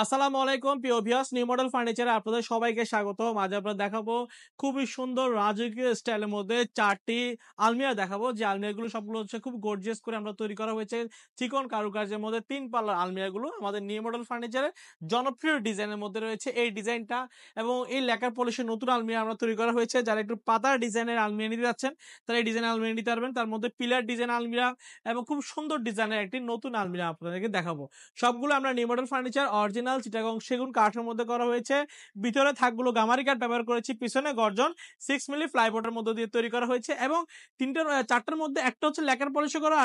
আসসালামু আলাইকুম প্রিয় ভিউয়ার্স, নিউ মডেল ফার্নিচারে আপনাদের সবাইকে স্বাগতম। আজ আমরা দেখাবো খুবই সুন্দর রাজকীয় স্টাইলের মধ্যে ৪টি আলমিরা দেখাবো। যে আলমিরাগুলো সবগুলো হচ্ছে খুব গর্জিয়াস করে আমরা তৈরি করা হয়েছে। চিকন কারুকার্যের মধ্যে ৩ পাল্লার আলমিরাগুলো আমাদের নিউ মডেল ফার্নিচারে জনপ্রিয় ডিজাইনের মধ্যে রয়েছে এই ডিজাইনটা। এবং এই লেকার পলিশের নতুন আলমিরা আমরা তৈরি করা হয়েছে। যারা একটু পাতার ডিজাইনের আলমিরা নিতে যাচ্ছেন তারা এই ডিজাইনের আলমিরা নিতে পারবেন। তার মধ্যে পিলার ডিজাইন আলমিরা এবং খুব সুন্দর ডিজাইনের একটি নতুন আলমিরা আপনাদেরকে দেখাবো। সবগুলো আমরা new model furniture original Chittagong সেগুন কাঠের মধ্যে করা হয়েছে। ভিতরে থাকগুলো গামারি কাঠ ব্যবহার করেছি, পিছনে গর্জন 6 মিলি ফ্লাইবোর্ডের মধ্যে দিয়ে তৈরি করা হয়েছে। এবং চারটার মধ্যে একটা হচ্ছে ল্যাকার পলিশে করা,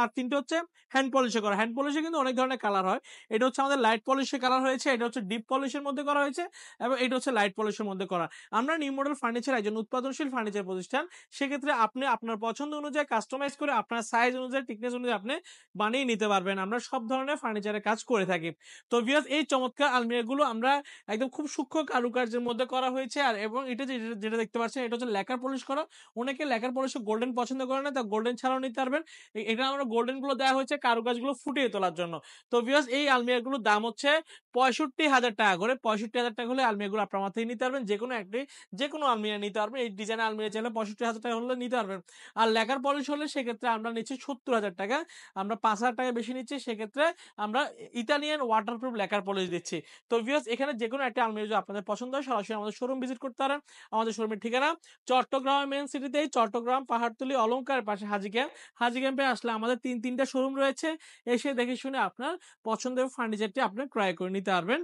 আর তিনটে হচ্ছে হ্যান্ড পলিশে করা। হ্যান্ড পলিশে কিন্তু অনেক ধরনের কালার হয়। এটা হচ্ছে আমাদের লাইট পলিশে কালার হয়েছে, এটা হচ্ছে ডিপ পলিশের মধ্যে করা হয়েছে এবং এটা হচ্ছে লাইট পলিশের মধ্যে করা। আমরা নিউ মডেল ফার্নিচার একজন উৎপাদনশীল ফার্নিচার প্রতিষ্ঠান। সেক্ষেত্রে আপনি আপনার পছন্দ অনুযায়ী কাস্টমাইজ করে আপনার সাইজ অনুযায়ী টিকনেস অনুযায়ী আপনি বানিয়ে নিতে পারবেন। আমরা সব ধরনের ফার্নিচারের কাজ করে থাকি। তো ভিউয়ার্স, এই চমৎকার আলমিরাগুলো আমরা একদম খুব সূক্ষ্ম কারুকার্যের মধ্যে করা হয়েছে। আর এবং এটা যেটা দেখতে পাচ্ছেন এটা হচ্ছে ল্যাকার পলিশ করা। অনেকে ল্যাকার পলিশ গোল্ডেন পছন্দ করে না, তা গোল্ডেন ছাড়াও নিতে পারবেন। এটা আমরা গোল্ডেন গুলো দেওয়া হয়েছে কারুকাজগুলো ফুটিয়ে তোলার জন্য। তো ভিউয়ার্স, এই আলমিরাগুলোর দাম হচ্ছে ৬৫,০০০ টাকা করে। ৬৫,০০০ টাকা হলে আলমিরাগুলো আপনার আমার থেকে নিতে পারবেন। যে কোনো আলমিরা নিতে পারবেন। এই ডিজাইনের আলমিরা চাইলে ৬৫,০০০ টাকা হলে নিতে পারবেন। আর ল্যাকার পলিশ হলে সেক্ষেত্রে আমরা নিচ্ছি ৭০,০০০ টাকা। আমরা ৫,০০০ টাকা বেশি নিচ্ছি। সেক্ষেত্রে আমরা ইতালিয়ান ওয়াটারপ্রুফ ল্যাকার পলিশ দিচ্ছি। তো ভিউয়ার্স, এখানে যেকোনো একটা আলমিরা যদি আপনাদের পছন্দ হয় সরাসরি আমাদের শোরুম ভিজিট করতে পারেন। আমাদের শোরুমের ঠিকানা চট্টগ্রাম মেইন সিটিতেই, চট্টগ্রাম পাহাড়তলী অলংকারের পাশে হাজি ক্যাম্পে আসলে আমাদের তিনটা শোরুম রয়েছে। এসে দেখে শুনে আপনার পছন্দের ফার্নিচারটি আপনি ক্রয় করে নিতে পারবেন।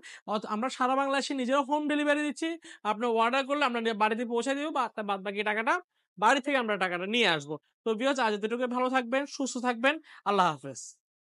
আমরা সারা বাংলাদেশে নিজেরা হোম ডেলিভারি দিচ্ছি। আপনি অর্ডার করলে আমরা বাড়িতে পৌঁছে দিব, বা বাদ বাকি টাকাটা বাড়ি থেকে আমরা টাকাটা নিয়ে আসবো। তো ভিউয়ার্স, আজ এতটুকু, ভালো থাকবেন, সুস্থ থাকবেন। আল্লাহ হাফেজ।